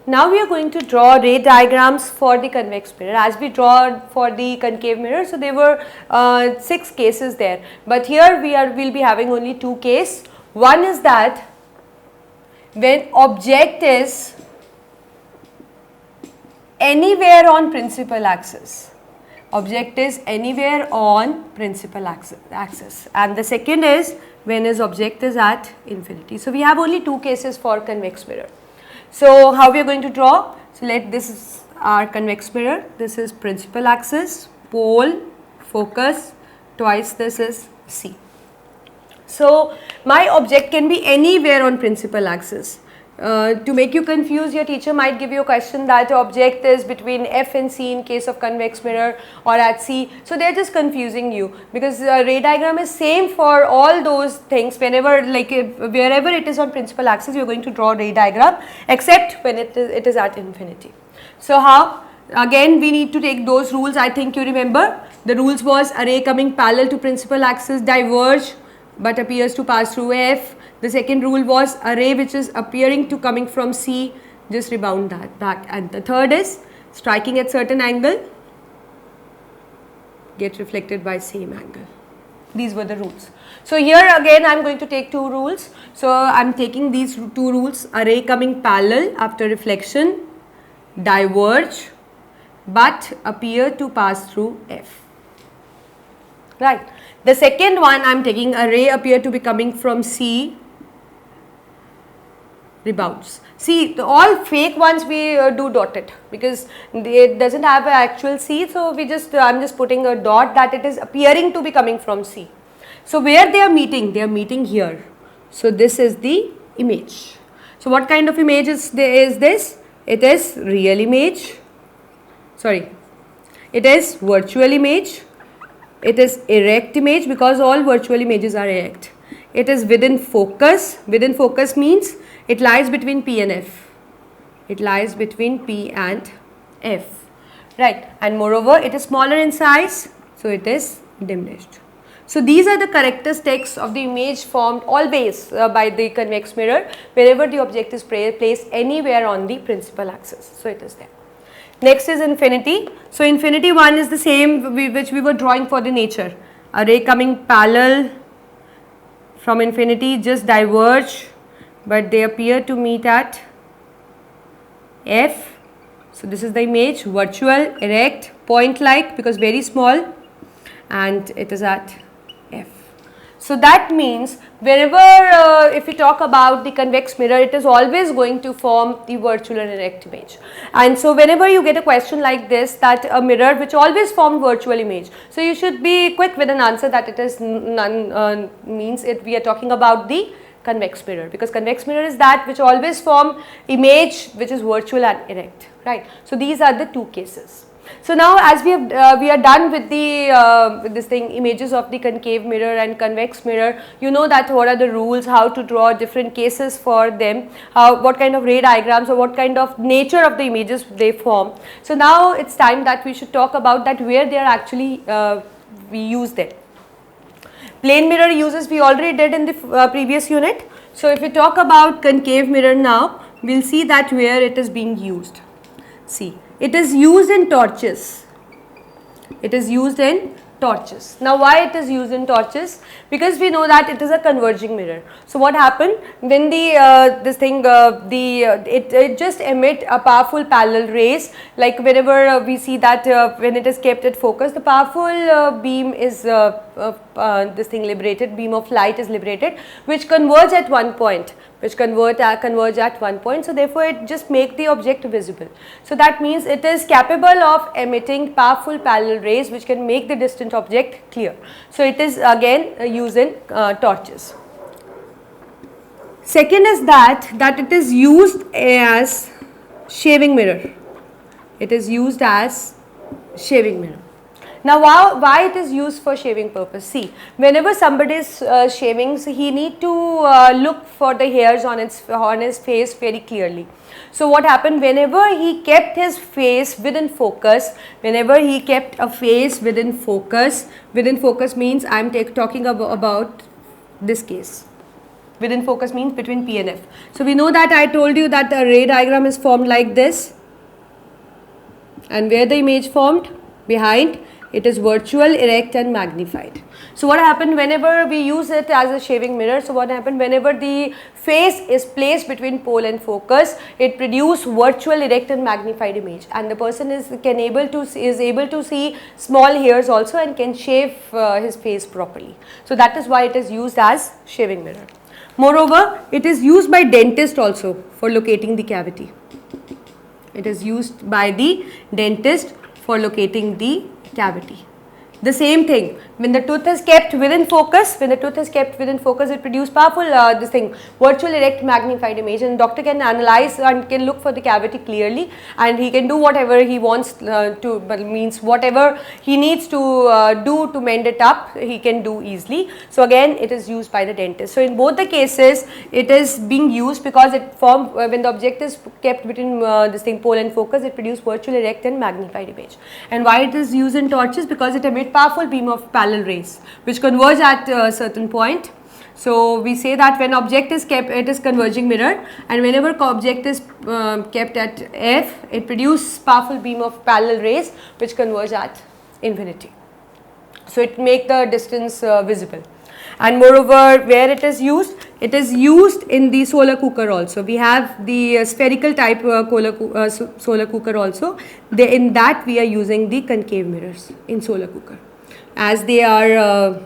Now we are going to draw ray diagrams for the convex mirror as we draw for the concave mirror. So there were 6 cases there, but here we'll be having only 2 cases. One is that when object is anywhere on principal axis. Object is anywhere on principal axis, and the second is when his object is at infinity. So we have only 2 cases for convex mirror. So how we are going to draw? So this is our convex mirror, this is principal axis, pole, focus, twice this is C. So my object can be anywhere on principal axis. To make you confused, your teacher might give you a question that object is between F and C in case of convex mirror or at C. So they are just confusing you, because ray diagram is same for all those things. Whenever, wherever it is on principal axis, you are going to draw ray diagram, except when it is at infinity. So how? Again we need to take those rules. I think you remember the rules was a ray coming parallel to principal axis diverge but appears to pass through F. The second rule was a ray which is appearing to coming from C, just rebound that back. And the third is striking at certain angle, get reflected by same angle. These were the rules. So here again I am going to take 2 rules. So I am taking these 2 rules: a ray coming parallel after reflection, diverge but appear to pass through F. Right. The second one I am taking a ray appear to be coming from C, rebounds. See, all fake ones we do dotted because it doesn't have an actual C, so I am just putting a dot that it is appearing to be coming from C. So where they are meeting? They are meeting here. So this is the image. So what kind of image is this? It is real image. Sorry, it is virtual image. It is erect image because all virtual images are erect. It is within focus. Within focus means it lies between P and F. It lies between P and F. Right. And moreover, it is smaller in size, so it is diminished. So these are the characteristics of the image formed always by the convex mirror wherever the object is placed anywhere on the principal axis. So it is there. Next is infinity. So infinity one is the same which we were drawing for the nature. A ray coming parallel from infinity, just diverge but they appear to meet at F. So this is the image, virtual, erect, point like because very small, and it is at F. So that means wherever if we talk about the convex mirror, it is always going to form the virtual and erect image. And so whenever you get a question like this, that a mirror which always formed virtual image, so you should be quick with an answer that it is none, means we are talking about the convex mirror, because convex mirror is that which always form image which is virtual and erect, right. So these are the 2 cases. So now as we are done with the images of the concave mirror and convex mirror, you know that what are the rules, how to draw different cases for them, what kind of ray diagrams or what kind of nature of the images they form. So now it's time that we should talk about that where they are actually we use them. Plane mirror uses we already did in the previous unit. So if we talk about concave mirror now, we will see that where it is being used. See, it is used in torches. It is used in torches. Now why it is used in torches? Because we know that it is a converging mirror. So what happened when it just emit a powerful parallel rays, like whenever we see that when it is kept at focus, the powerful beam is liberated, beam of light is liberated, which converge at one point. Converge at one point, so therefore it just make the object visible. So that means it is capable of emitting powerful parallel rays which can make the distant object clear. So it is again used in torches. Second is that it is used as shaving mirror. It is used as shaving mirror. Now why it is used for shaving purpose? See, whenever somebody is shaving, so he need to look for the hairs on his face very clearly. So what happened, whenever he kept his face within focus, whenever he kept a face within focus means I am talking about this case. Within focus means between P and F. So we know that I told you that the ray diagram is formed like this, and where the image formed? Behind. It is virtual, erect and magnified. So what happened whenever we use it as a shaving mirror? So what happened whenever the face is placed between pole and focus, it produces virtual, erect and magnified image, and the person is able to see small hairs also and can shave his face properly. So that is why it is used as shaving mirror. Moreover, it is used by dentist also for locating the cavity. It is used by the dentist for locating the cavity. The same thing, when the tooth is kept within focus, it produces powerful virtual erect magnified image, and doctor can analyze and can look for the cavity clearly, and he can do whatever he wants means whatever he needs to do to mend it up, he can do easily. So again, it is used by the dentist. So in both the cases, it is being used because it form when the object is kept between pole and focus, it produces virtual erect and magnified image. And why it is used in torches? Because it emits powerful beam of parallel rays which converge at a certain point. So we say that when object is kept, it is converging mirror, and whenever object is kept at F, it produces powerful beam of parallel rays which converge at infinity. So it make the distance visible. And moreover, where it is used in the solar cooker also. We have the spherical type solar cooker also. In that we are using the concave mirrors in solar cooker, as they are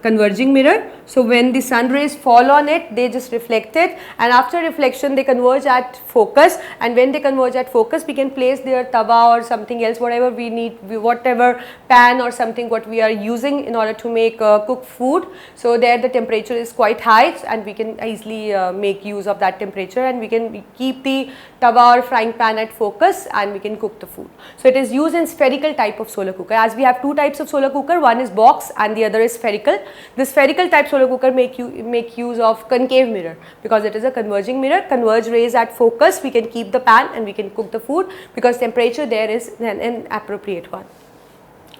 converging mirror. So when the sun rays fall on it, they just reflect it, and after reflection they converge at focus, and when they converge at focus, we can place their tawa or something else, whatever we need, whatever pan or something what we are using in order to make cook food. So there the temperature is quite high, and we can easily make use of that temperature, and we can keep the tawa or frying pan at focus, and we can cook the food. So it is used in spherical type of solar cooker. As we have two types of solar cooker, one is box and the other is spherical. The spherical type solar cooker make use of concave mirror because it is a converging mirror. Converge rays at focus, we can keep the pan and we can cook the food because temperature there is an appropriate one.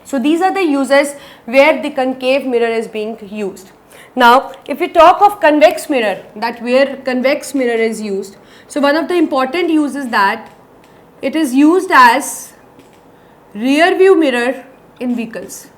So these are the uses where the concave mirror is being used. Now if we talk of convex mirror, that where convex mirror is used, so one of the important uses that it is used as rear view mirror in vehicles.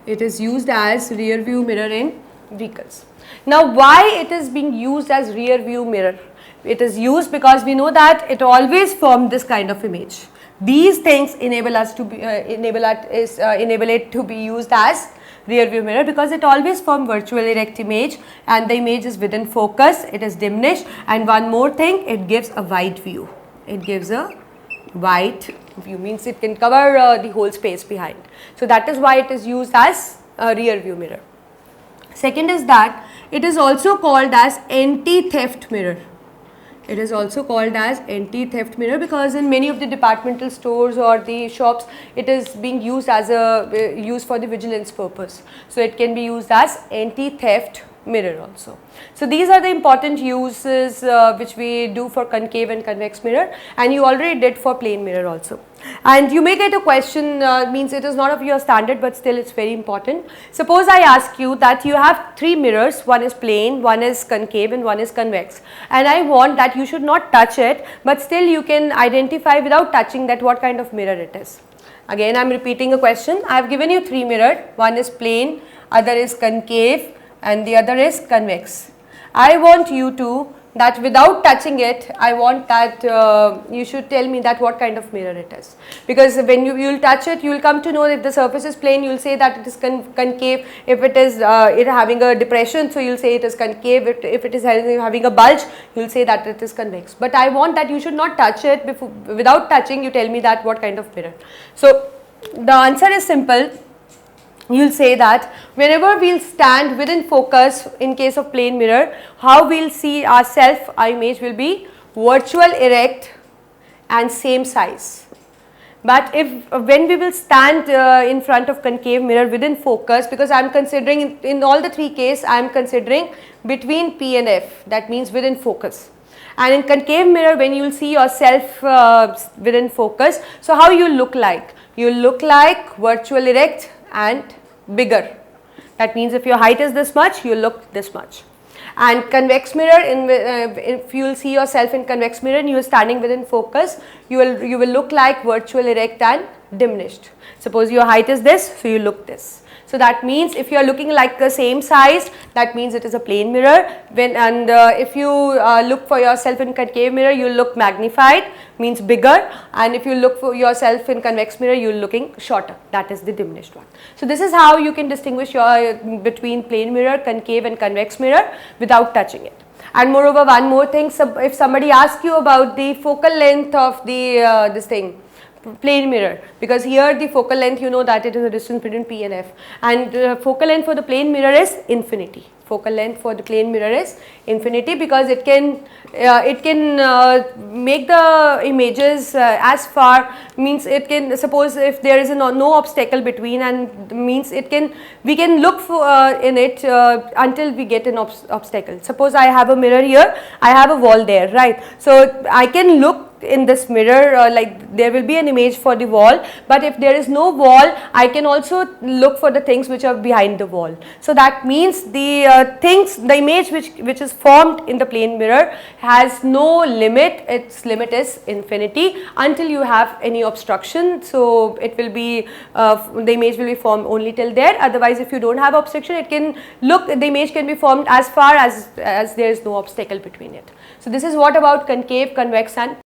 It is used as rear view mirror in vehicles. Now why it is being used as rear view mirror? It is used because we know that it always forms this kind of image. These things enable us to be enable it to be used as rear view mirror because it always forms virtual erect image, and the image is within focus, it is diminished, and one more thing, it gives a wide view. It gives a wide view, means it can cover the whole space behind. So that is why it is used as a rear view mirror. Second is that it is also called as anti-theft mirror. It is also called as anti-theft mirror because in many of the departmental stores or the shops, it is being used as used for the vigilance purpose. So it can be used as anti-theft mirror also. So these are the important uses which we do for concave and convex mirror, and you already did for plane mirror also. And you may get a question, means it is not of your standard, but still it's very important. Suppose I ask you that you have three mirrors, one is plane, one is concave and one is convex, and I want that you should not touch it, but still you can identify without touching that what kind of mirror it is. Again I am repeating a question. I have given you three mirrors, one is plane, other is concave and the other is convex. I want you to, that without touching it, I want that you should tell me that what kind of mirror it is, because when you will touch it, you will come to know if the surface is plane, you will say that it is concave. If it is having a depression, so you will say it is concave. If it is having a bulge, you will say that it is convex. But I want that you should not touch it before, without touching you tell me that what kind of mirror. So the answer is simple. You will say that whenever we will stand within focus in case of plane mirror, how we will see ourselves, our image will be virtual, erect and same size. But if when we will stand in front of concave mirror within focus, because I am considering in all the three cases, I am considering between P and F, that means within focus. And in concave mirror, when you will see yourself within focus, so how you look like? You look like virtual, erect and bigger. That means if your height is this much, you look this much. And convex mirror, if you will see yourself in convex mirror and you are standing within focus, you will look like virtual, erect and diminished. Suppose your height is this, so you look this. So that means if you are looking like the same size, that means it is a plane mirror. If you look for yourself in concave mirror, you will look magnified, means bigger, and if you look for yourself in convex mirror, you are looking shorter, that is the diminished one. So this is how you can distinguish between plane mirror, concave and convex mirror without touching it. And moreover, one more thing, if somebody asks you about the focal length of the plane mirror, because here the focal length, you know that it is a distance between P and F, and focal length for the plane mirror is infinity. Focal length for the plane mirror is infinity, because it can make the images as far, means it can, suppose if there is no obstacle between, and means we can look for in it until we get an obstacle. Suppose I have a mirror here, I have a wall there, right? So I can look in this mirror, like there will be an image for the wall, but if there is no wall, I can also look for the things which are behind the wall. So that means the image which is formed in the plane mirror has no limit, its limit is infinity until you have any obstruction. So it will be, the image will be formed only till there, otherwise if you don't have obstruction, the image can be formed as far as there is no obstacle between it. So this is what about concave, convex and